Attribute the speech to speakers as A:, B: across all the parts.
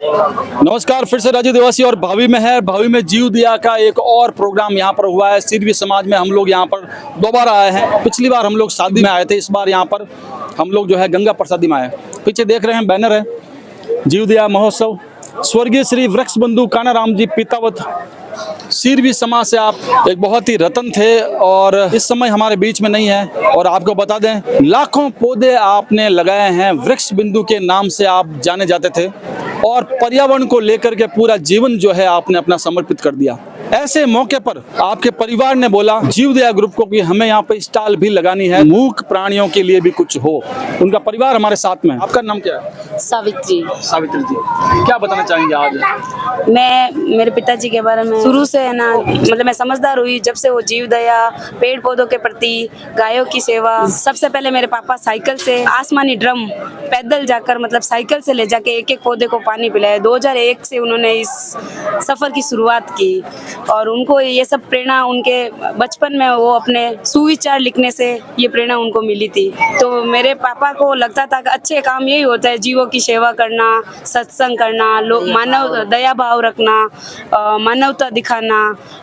A: नमस्कार, फिर से राजू देवासी और भावी में है। भावी में जीव दिया का एक और प्रोग्राम यहाँ पर हुआ है। सिरवी समाज में हम लोग यहाँ पर दोबारा आए हैं। पिछली बार हम लोग शादी में आए थे, इस बार यहाँ पर हम लोग जो है गंगा प्रसादी में आए। पीछे देख रहे हैं बैनर है जीव दिया महोत्सव, स्वर्गीय श्री वृक्ष बंधु कानाराम जी पीतावत सिरवी समाज से आप एक बहुत ही रतन थे और इस समय हमारे बीच में नहीं है। और आपको बता दें, लाखों पौधे आपने लगाए हैं, वृक्ष बिंदु के नाम से आप जाने जाते थे और पर्यावरण को लेकर के पूरा जीवन जो है आपने अपना समर्पित कर दिया। ऐसे मौके पर आपके परिवार ने बोला जीव दया ग्रुप को कि हमें यहाँ पे स्टॉल भी लगानी है, मूक प्राणियों के लिए भी कुछ हो। उनका परिवार हमारे साथ में। आपका नाम क्या है?
B: सावित्री।
A: सावित्री जी, क्या बताना चाहेंगे आज?
B: मैं मेरे पिताजी के बारे में शुरू से है ना, मतलब मैं समझदार हुई जब से वो जीव दया, पेड़ पौधों के प्रति, गायों की सेवा। सबसे पहले मेरे पापा साइकिल से आसमानी ड्रम पैदल जाकर, मतलब साइकिल से ले जाके एक एक पौधे को पानी पिलाया। 2001 से उन्होंने इस सफर की शुरुआत की और उनको ये सब प्रेरणा उनके बचपन में, वो अपने सुविचार लिखने से ये प्रेरणा उनको मिली थी। तो मेरे पापा को लगता था कि अच्छे काम यही होता है, जीवों की सेवा करना, सत्संग करना, मानव दया भाव रखना, मानवता दिखाना,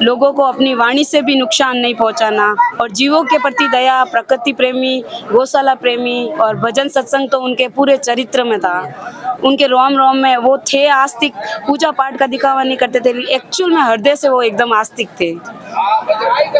B: लोगों को अपनी वाणी से भी नुकसान नहीं पहुंचाना और जीवों के प्रति दया, प्रकृति प्रेमी, गौशाला प्रेमी और भजन सत्संग तो उनके पूरे चरित्र में था। उनके रोम रोम में वो थे आस्तिक, पूजा पाठ का दिखावा नहीं करते थे, एक्चुअल में हृदय से वो एकदम आस्तिक थे।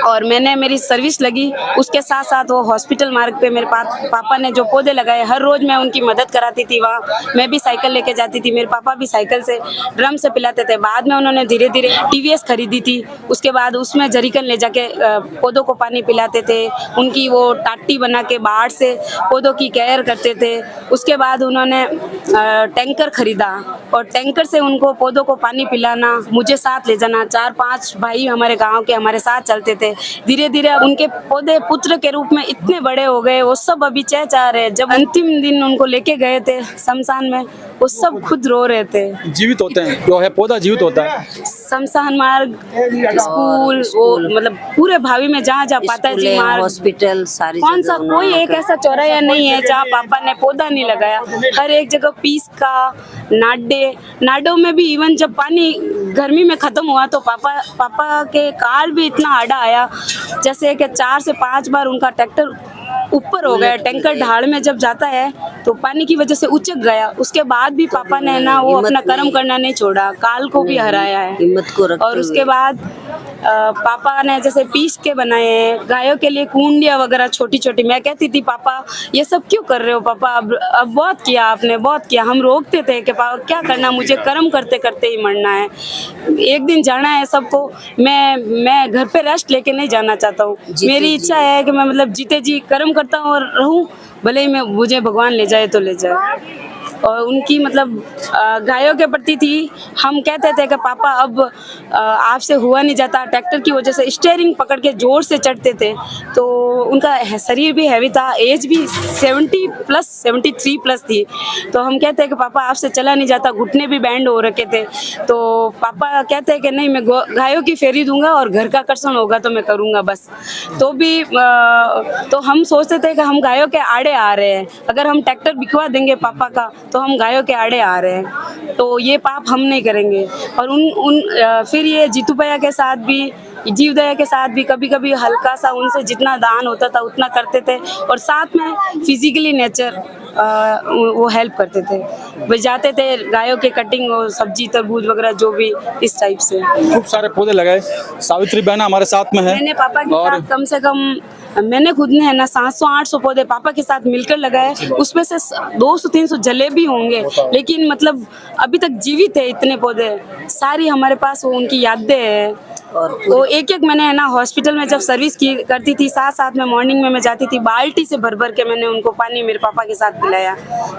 B: और मैंने मेरी सर्विस लगी, उसके साथ साथ वो हॉस्पिटल मार्ग पे मेरे पापा ने जो पौधे लगाए, हर रोज मैं उनकी मदद कराती थी। वहाँ मैं भी साइकिल लेके जाती थी, मेरे पापा भी साइकिल से ड्रम से पिलाते थे। बाद में उन्होंने धीरे धीरे टीवीएस खरीदी थी, उसके बाद उसमें जरीकन ले जाके पौधों को पानी पिलाते थे। उनकी वो टाट्टी बना के बाहर से पौधों की केयर करते थे। उसके बाद उन्होंने टैंकर खरीदा और टैंकर से उनको पौधों को पानी पिलाना, मुझे साथ ले जाना। 4-5 भाई हमारे गांव के हमारे साथ चलते थे। धीरे धीरे उनके पौधे पुत्र के रूप में इतने बड़े हो गए, वो सब अभी चहचहा रहे। जब अंतिम दिन उनको लेके गए थे शमशान में, वो सब खुद रो रहे थे।
A: जीवित होते हैं, जो है पौधा जीवित होता है।
B: शमशान मार्ग, स्कूल, वो मतलब पूरे भावी में जहाँ जहाँ पाता जी मार्ग,
C: हॉस्पिटल, सारी
B: कौन सा कोई एक ऐसा चौराहा नहीं है जहाँ पापा ने पौधा नहीं लगाया। हर एक जगह पीस का, नाडों में भी इवन जब पानी गर्मी में खत्म हुआ तो पापा के कार भी इतना आड़ा आया, जैसे कि 4 से 5 बार उनका ट्रैक्टर ऊपर हो गया। टैंकर ढाल में जब जाता है तो पानी की वजह से उचक गया। उसके बाद भी पापा ने ना वो अपना कर्म करना नहीं छोड़ा, काल को भी हराया है।
C: हिम्मत को रखते
B: और उसके बाद पापा ने जैसे पीस के बनाए हैं, गायों के लिए कुंडिया वगैरह छोटी छोटी। मैं कहती थी पापा ये सब क्यों कर रहे हो पापा, अब बहुत किया आपने, बहुत किया। हम रोकते थे कि पापा क्या करना, मुझे कर्म करते करते ही मरना है, एक दिन जाना है सबको। मैं घर पे रेस्ट लेके नहीं जाना चाहता हूँ। मेरी इच्छा है कि मैं मतलब जीते जी कर्म करता हूँ और रहूँ, भले ही मैं मुझे भगवान ले जाए तो ले जाए। और उनकी मतलब गायों के प्रति थी। हम कहते थे कि पापा अब आपसे हुआ नहीं जाता। ट्रैक्टर की वजह से स्टीयरिंग पकड़ के जोर से चढ़ते थे, तो उनका शरीर भी हैवी था, एज भी 73 प्लस थी। तो हम कहते हैं कि पापा आपसे चला नहीं जाता, घुटने भी बैंड हो रखे थे। तो पापा कहते हैं कि नहीं, मैं गायों की फेरी दूंगा और घर का कर्षण होगा तो मैं करूँगा बस। तो भी तो हम सोचते थे कि हम गायों के आड़े आ रहे हैं, अगर हम ट्रैक्टर बिकवा देंगे पापा का तो हम गायों के आड़े आ रहे हैं, तो ये पाप हम नहीं करेंगे। और फिर ये जीतू भैया के साथ भी, जीव दया के साथ भी कभी कभी हल्का सा उनसे जितना दान होता था उतना करते थे। और साथ में फिजिकली नेचर वो हेल्प करते थे, वो जाते थे गायों के कटिंग और सब्जी तरबूज वगैरह जो भी इस टाइप से।
A: खूब सारे पौधे लगाए। सावित्री बहना हमारे साथ में है।
B: मैंने पापा के साथ कम से कम, मैंने खुद ने है ना 700-800 पौधे पापा के साथ मिलकर लगाए। उसमें से 200-300 जले भी होंगे, लेकिन मतलब अभी तक जीवित है इतने पौधे। सारी हमारे पास वो उनकी यादें हैं। और वो एक मैंने है ना हॉस्पिटल में जब सर्विस करती थी, साथ में मॉर्निंग में मैं जाती थी, बाल्टी से भर के मैंने उनको पानी मेरे पापा के साथ पिलाया।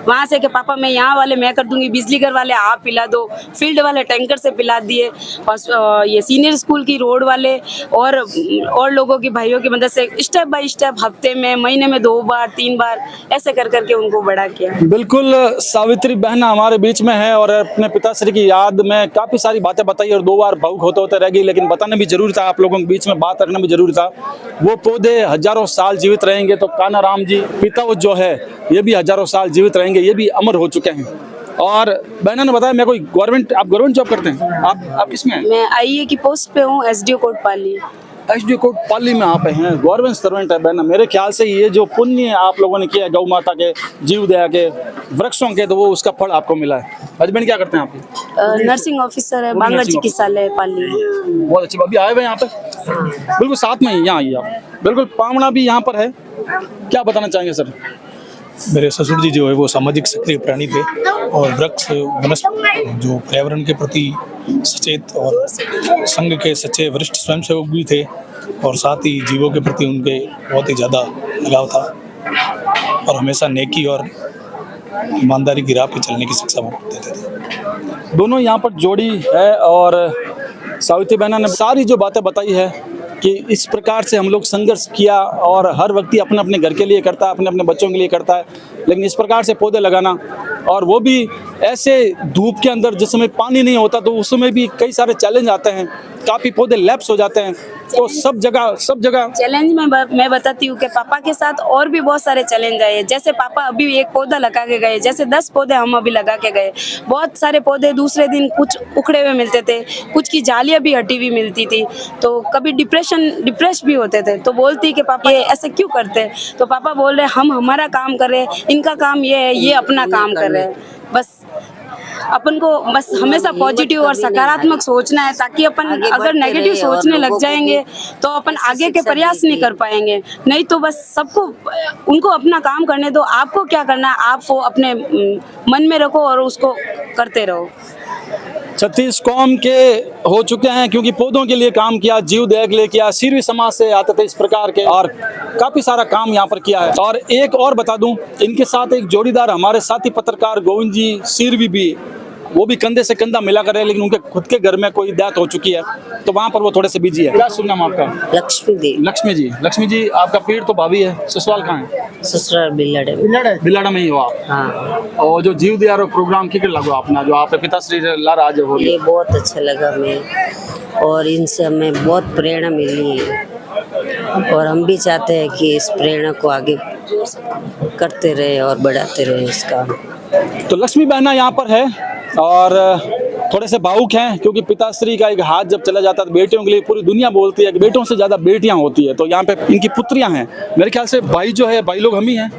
B: वहाँ से कि पापा मैं यहाँ वाले मैं कर दूंगी, बिजली घर वाले आप पिला दो, फील्ड वाले टैंकर से पिला दिए, और ये सीनियर स्कूल की रोड वाले और लोगों की भाइयों की मदद से स्टेप बाय स्टेप हफ्ते में, महीने में 2 बार 3 बार ऐसे कर करके उनको बड़ा किया।
A: बिल्कुल, सावित्री बहना हमारे बीच में है और अपने पिताश्री की याद में काफी सारी बातें बताई और 2 बार भावुक होते रह गई, लेकिन बताना भी जरूरी था, आप लोगों के बीच में बात करना भी जरूरी था। वो पौधे हजारों साल जीवित रहेंगे तो कानाराम जी पीतावत जो है ये भी हजारों साल जीवित रहेंगे, ये भी अमर हो चुके हैं। और बहना ने बताया मैं कोई गवर्नमेंट, आप गवर्नमेंट जॉब करते हैं? आप किस में हैं?
B: मैं आईए की पोस्ट पे हूँ, एसडीओ कोट पाली।
A: एसडीओ कोट पाली में आप हैं, गवर्नमेंट सर्वेंट है बहना। मेरे ख्याल से ये जो पुण्य आप लोगों ने किया है गौ माता के, जीव दया के, वृक्षों के, तो वो उसका फल आपको मिला है। हस्बैंड क्या करते हैं आपके?
B: नर्सिंग ऑफिसर है,
A: वो भी
B: बांगड़
A: नर्सिंग
B: चिकित्सालय पाली।
A: बहुत अच्छी बात। अभी आए हुए हैं यहाँ पे, बिल्कुल साथ में ही यहाँ आइए आप। बिल्कुल पावना भी यहाँ पर है। क्या बताना चाहेंगे सर?
C: मेरे ससुर जी जो है वो सामाजिक सक्रिय प्राणी थे और वृक्ष वनस्पति जो पर्यावरण के प्रति सचेत और संघ के सच्चे वरिष्ठ स्वयंसेवक भी थे और साथ ही जीवों के प्रति उनके बहुत ही ज़्यादा लगाव था और हमेशा नेकी और ईमानदारी की राह पे चलने की शिक्षा वो देते थे।
A: दोनों यहाँ पर जोड़ी है और सावित्री बहना ने सारी जो बातें बताई है कि इस प्रकार से हम लोग संघर्ष किया और हर व्यक्ति अपने अपने घर के लिए करता है, अपने अपने बच्चों के लिए करता है, लेकिन इस प्रकार से पौधे लगाना और वो भी ऐसे धूप के अंदर जिस समय पानी नहीं होता तो उस समय भी कई सारे चैलेंज आते हैं, काफ़ी पौधे लैप्स हो जाते हैं। तो सब जगह
B: चैलेंज में मैं बताती हूँ कि पापा के साथ और भी बहुत सारे चैलेंज आए। जैसे पापा अभी एक पौधा लगा के गए, जैसे 10 पौधे हम अभी लगा के गए। बहुत सारे पौधे दूसरे दिन कुछ उखड़े हुए मिलते थे, कुछ की जालियाँ भी हटी हुई मिलती थी, तो कभी डिप्रेस भी होते थे। तो बोलती कि पापा ये ऐसे क्यों करते? तो पापा बोल रहे हम हमारा काम कर रहे हैं, इनका काम ये है, ये अपना काम कर रहे हैं। बस अपन को बस हमेशा पॉजिटिव और सकारात्मक सोचना है, ताकि अपन अगर नेगेटिव सोचने लग जाएंगे तो अपन आगे के प्रयास नहीं कर पाएंगे। नहीं तो बस सबको उनको अपना काम करने दो, आपको क्या करना है आप वो अपने मन में रखो और उसको करते रहो।
A: 36 कौम के हो चुके हैं क्योंकि पौधों के लिए काम किया, जीव दया के लिए किया, सीरवी समाज से आते थे इस प्रकार के और काफ़ी सारा काम यहाँ पर किया है। और एक और बता दूं, इनके साथ एक जोड़ीदार हमारे साथी पत्रकार गोविंद जी सीरवी भी, वो भी कंधे से कंधा मिला कर रहे हैं, लेकिन उनके खुद के घर में कोई डेथ हो चुकी है तो वहाँ पर वो थोड़े से बिजी है। क्या सुनना आपका? लक्ष्मी जी आपका पीर तो भाभी है, ससुराल कहाँ है?
D: ससुराल
A: बिलाड़ा में ही हो आप?
D: हाँ।
A: और जो जीव दया प्रोग्राम की लगो अपना जो आपके पिताश्री ला आज हो,
D: ये बहुत अच्छा लगा हमें और इनसे हमें बहुत प्रेरणा मिली है और हम भी चाहते हैं कि इस प्रेरणा को आगे करते रहे और बढ़ाते रहे इसका।
A: तो लक्ष्मी बहना यहाँ पर है और थोड़े से भावुक हैं क्योंकि पिताश्री का एक हाथ जब चला जाता है तो बेटियों के लिए पूरी दुनिया बोलती है कि बेटों से ज़्यादा बेटियां होती है। तो यहाँ पे इनकी पुत्रियां हैं, मेरे ख्याल से भाई जो है, भाई लोग हम ही हैं,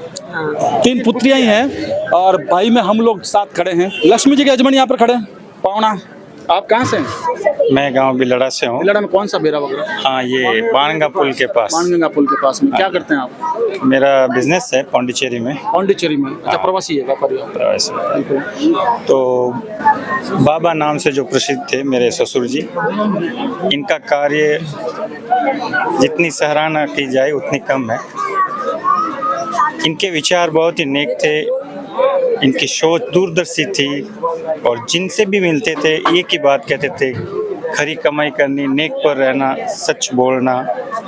A: 3 पुत्रियां ही हैं और भाई में हम लोग साथ खड़े हैं। लक्ष्मी जी के हस्बैंड यहाँ पर खड़े हैं। पावना, आप कहाँ से हैं?
E: मैं गांव बिलड़ा से हूँ।
A: बिलाड़ा में कौन सा बेरा वगैरह?
E: हाँ, ये बाणगंगा पुल के पास।
A: बाणगंगा पुल के पास में। क्या करते हैं आप?
E: मेरा बिजनेस है पौंडीचेरी में।
A: पौंडीचेरी में? अच्छा, प्रवासी है, व्यापारी हो?
E: प्रवासी। तो बाबा नाम से जो प्रसिद्ध थे मेरे ससुर जी, इनका कार्य जितनी सराहना की जाए उतनी कम है। इनके विचार बहुत ही नेक थे, इनकी सोच दूरदर्शी थी और जिनसे भी मिलते थे एक ही बात कहते थे, खरी कमाई करनी, नेक पर रहना, सच बोलना।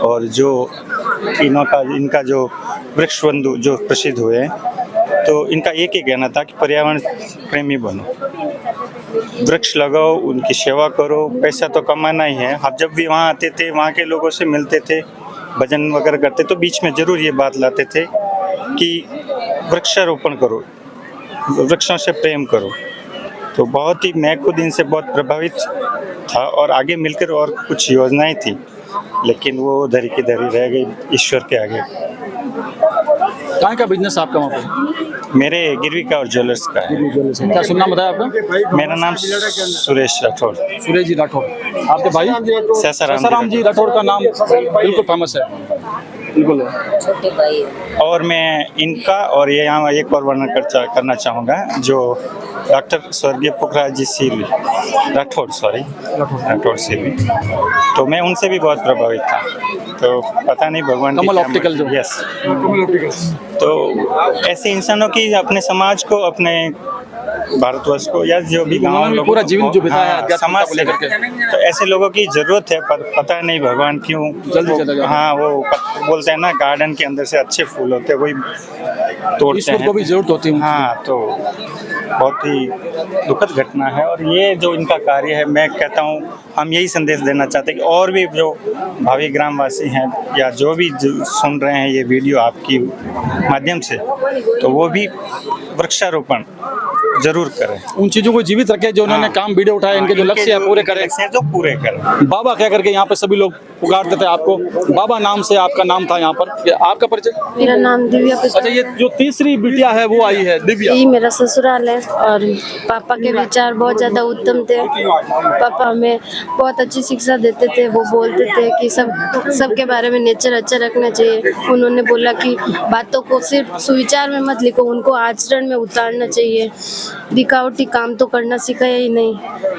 E: और जो इनका जो वृक्ष बंधु जो प्रसिद्ध हुए हैं, तो इनका एक ही कहना था कि पर्यावरण प्रेमी बनो, वृक्ष लगाओ, उनकी सेवा करो। पैसा तो कमाना ही है। आप जब भी वहाँ आते थे, वहाँ के लोगों से मिलते थे, भजन वगैरह करते, तो बीच में ज़रूर ये बात लाते थे कि वृक्षारोपण करो, वृक्षों से प्रेम करो। तो बहुत ही मैं खुद इनसे बहुत प्रभावित था और आगे मिलकर और कुछ योजनाएं थी, लेकिन वो धरी की धरी रह गई ईश्वर के आगे।
A: कहाँ का बिजनेस आपका वहाँ पे?
E: मेरे गिरवी का और ज्वेलर्स का है।
A: क्या सुनना बताया आपका?
E: मेरा नाम सुरेश राठौड़।
A: सुरेश जी राठौड़। आपके भाई? ससाराम जी राठौड़ का नाम बिल्कुल फेमस है, बिल्कुल।
D: छोटे भाई।
E: और मैं इनका और ये यहाँ एक और वर्णन करना चाहूँगा, जो डॉक्टर स्वर्गीय पुखराज जी सीरवी राठौड़ सीरवी, तो मैं उनसे भी बहुत प्रभावित था। तो पता नहीं भगवान
A: कमल ऑप्टिकल जो,
E: यस, तो ऐसे इंसानों की अपने समाज को, अपने भारतवर्ष को या जो भी गाँव
A: में पूरा जीवन जो बिताया है
E: समाज से, तो ऐसे लोगों की जरूरत है। पर पता नहीं भगवान क्यों जल्दी चला गया। हाँ, वो बोलते हैं ना, गार्डन के अंदर से अच्छे फूल होते हैं, वही तोड़ते हैं,
A: को भी जरूरत होती है।
E: हाँ, तो बहुत ही दुखद घटना है। और ये जो इनका कार्य है, मैं कहता हूँ हम यही संदेश देना चाहते हैं कि और भी जो भावी ग्रामवासी हैं या जो भी सुन रहे हैं ये वीडियो आपकी माध्यम से, तो वो भी वृक्षारोपण जरूर करें।
A: उन चीजों को जीवित रखें जो उन्होंने काम बीड़े उठाए, इनके जो लक्ष्य है पूरे करें।
E: लक्ष्य है जो पूरे करें।
A: बाबा कह करके यहाँ पे सभी लोग पुकारते थे आपको। बाबा नाम से आपका नाम था यहाँ पर। ये आपका परिचय?
F: मेरा नाम दिव्या
A: अच्छा, ये जो तीसरी बिटिया है वो आई है दिव्या।
F: यही मेरा ससुराल है और पापा के विचार बहुत ज्यादा उत्तम थे। पापा हमें बहुत अच्छी शिक्षा देते थे। वो बोलते थे कि सबके बारे में नेचर अच्छा रखना चाहिए। उन्होंने बोला कि बातों को सिर्फ सुविचार में मत लिखो, उनको आचरण में उतारना चाहिए। दिखावटी काम तो करना सिखाया ही नहीं।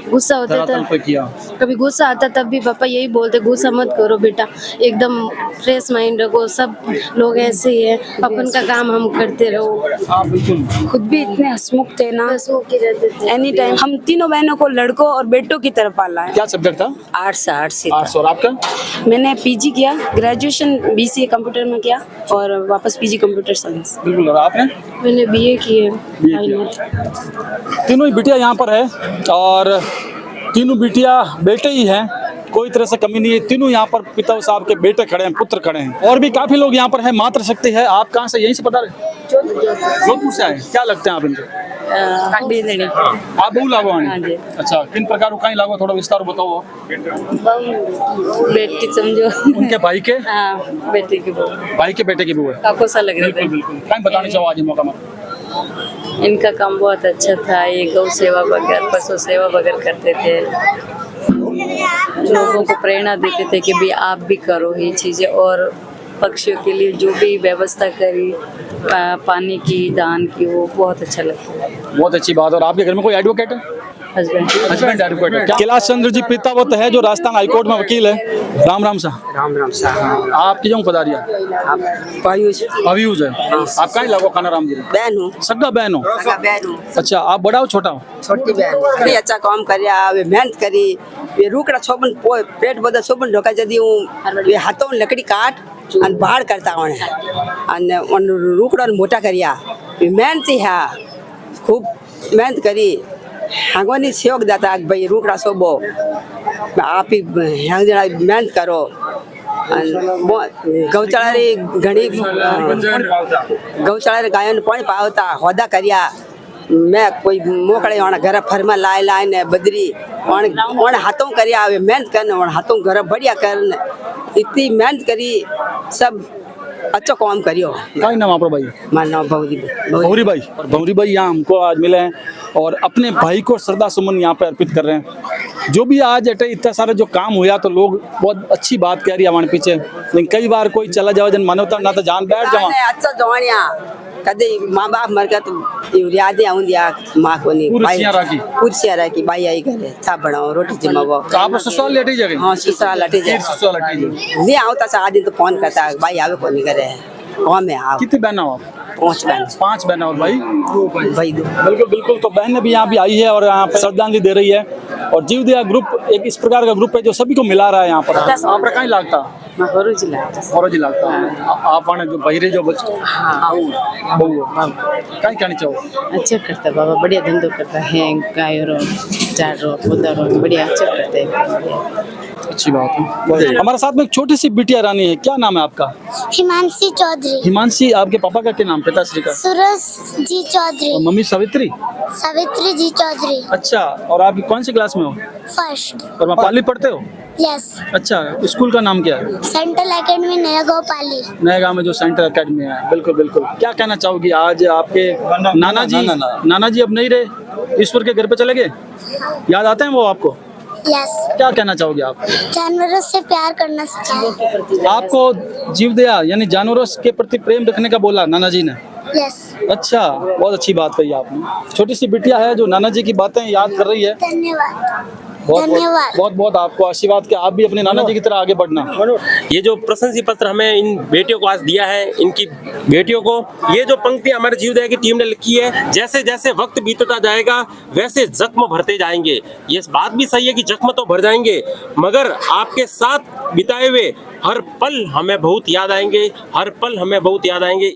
F: गुस्सा होता था, कभी गुस्सा आता तब भी पापा यही बोलते, गुस्सा मत करो बेटा, एकदम फ्रेश माइंड रखो, सब लोग ऐसे ही है, अपन का काम हम करते रहो।
B: खुद भी इतने हंसमुख थे ना,
F: हंसमुख ही रहते थे
B: एनी टाइम। हम तीनों बहनों को लड़कों और बेटों की तरफ पाला है।
A: क्या सब्जेक्ट था?
D: आर्ट्स ही
A: आर्ट्स। और आपका?
B: मैंने पीजी किया, ग्रेजुएशन बीसीए कंप्यूटर में किया और वापस पीजी कंप्यूटर साइंस।
A: बिल्कुल। और आपने?
F: मैंने बीए की है।
A: तीनों ही बिटिया यहाँ पर है और तीनों बिटिया बेटे ही हैं, कोई तरह से कमी नहीं है। तीनों यहाँ पर पिता साहब के बेटे खड़े हैं, पुत्र खड़े हैं। और भी काफी लोग यहाँ पर हैं। मातृशक्ति है। आप कहाँ से? यहीं से पता रहे? जोधपुर से आए। क्या लगते हैं आप इनके? आप बहु लागो आने? अच्छा, किन प्रकार कहीं लागो, थोड़ा विस्तार बताओ।
F: बेटी समझो।
A: उनके भाई के?
F: हाँ, बेटे की बहू।
A: भाई के बेटे की बहू है।
F: काको सा लग रहा
A: बिल्कुल बिल्कुल। कहीं बताने चाहो आज मौका में?
F: इनका काम बहुत अच्छा था। ये गौ सेवा वगैरह, पशु सेवा वगैरह करते थे। लोगों को प्रेरणा देते थे कि भी आप भी करो ये चीज़ें। और पक्षियों के लिए जो भी व्यवस्था करी, पानी की, दान की, वो बहुत अच्छा लगता है।
A: बहुत अच्छी बात। और आपके घर में कोई एडवोकेट है? हस्बैंड एडवोकेट है। कैलाश चंद्र जी पितावत है जो राजस्थान हाईकोर्ट में वकील है। राम राम सा।
G: राम साहब।
A: आपकी जो पधारिया?
G: पायूज
A: अभियूज है। आप कहीं लागो खाना राम जी?
G: बहन हूँ।
A: सगा बहन हो?
G: बहन हूँ।
A: अच्छा, आप बड़ा हो छोटा हो?
G: छोटी बहन। बड़ी अच्छा काम કર્યા, वे मेहनत करी, वे रूकड़ा छोबन पेट बदल छोबन ढोका जदी हूँ, वे हाथों में लकड़ी काट और बाहर करता हूँ और रूकड़ा मोटा કર્યા। वे मेहनती है, खूब मेहनत करी। भगवानी सहयोग देता भाई रूकड़ा सोबो, आप ही मेहनत करो। गौशाला रे घणी गौशाला रे गायों ने पानी पावता, होदा करिया। मैं कोई मोकड़े वाला घर फरमा लाए ने बदरी और हाथों करिया। मेहनत करने और हाथों घर बढ़िया करने, इतनी मेहनत करी, सब अच्छा काम करियो।
A: क्या नाम आपका भाई?
G: मारा नाम
A: भौरी भाई। और भौरी भाई यहाँ हमको आज मिले हैं और अपने भाई को श्रद्धा सुमन यहाँ पे अर्पित कर रहे हैं। जो भी आज अटे इतना सारा जो काम हुआ तो लोग बहुत अच्छी बात कह रही है हमारे पीछे, लेकिन कई बार कोई चला जाओ जन मानवता ना तो जान बैठ जाओ।
G: अच्छा जवानिया कदे माँ बाप मर गया तो यादें आऊंदिया माँ को नहीं पूछिया रहा कि भाई आई करे था बनाओ रोटी जमाओ।
A: तो आप ससुराल लेटे जाए?
G: हाँ, ससुराल लेटे जाए। नहीं आवता सा आदमी तो फोन करता भाई आवे को नहीं करे गाँव में आओ।
A: कितनी बहना हो आप?
G: 5 बहन।
A: 5 बहन और भाई?
G: भाई 2।
A: बिल्कुल बिल्कुल। तो बहन भी यहाँ भी आई है और यहाँ पर श्रद्धांजलि दे रही है। और जीव दया ग्रुप एक इस प्रकार का ग्रुप है जो सभी को मिला रहा है यहाँ पर। आप कहीं लागता?
B: और
A: जी लगता है। आप आने जो बहिरे जो बच्चे बहु कहीं कहनी चाहो?
H: अच्छा करता बाबा, बढ़िया धंधो करता है। गाय रो, चार रो, पौधा रो, बढ़िया अच्छा करते हैं।
A: अच्छी बात है। हमारे साथ में एक छोटी सी बिटिया रानी है। क्या नाम है आपका?
I: हिमांशी चौधरी।
A: हिमांशी। आपके पापा का क्या नाम, पिताश्री का?
I: सूरज जी चौधरी।
A: और मम्मी सावित्री?
I: सावित्री जी चौधरी।
A: अच्छा। और आप कौन सी क्लास में हो?
I: फर्स्ट।
A: और वहाँ पाली पढ़ते हो?
I: यस।
A: अच्छा, स्कूल का नाम क्या है?
I: सेंट्रल एकेडमी नया गाँव पाली।
A: नया गाँव में जो सेंट्रल एकेडमी है। बिल्कुल बिल्कुल। क्या कहना चाहोगी आज आपके नाना जी अब नहीं रहे, ईश्वर के घर पे चले गए, याद आते हैं वो आपको?
I: यस।
A: क्या कहना चाहोगे आप?
I: जानवरों से प्यार करना सिखाया।
A: आपको जीव दया यानी जानवरों के प्रति प्रेम रखने का बोला नाना जी ने?
I: यस।
A: अच्छा, बहुत अच्छी बात कही आपने। छोटी सी बिटिया है जो नाना जी की बातें याद कर रही है।
I: धन्यवाद।
A: बहुत बहुत आपको आशीर्वाद कि आप भी अपने नाना जी की तरह आगे बढ़ना।
J: ये जो प्रशंसा पत्र हमें इन बेटियों को आज दिया है, इनकी बेटियों को, ये जो पंक्ति हमारे जीवदया की टीम ने लिखी है, जैसे जैसे वक्त बीतता जाएगा वैसे जख्म भरते जाएंगे। ये बात भी सही है कि जख्म तो भर जाएंगे, मगर आपके साथ बिताए हुए हर पल हमें बहुत याद आएंगे, हर पल हमें बहुत याद आएंगे।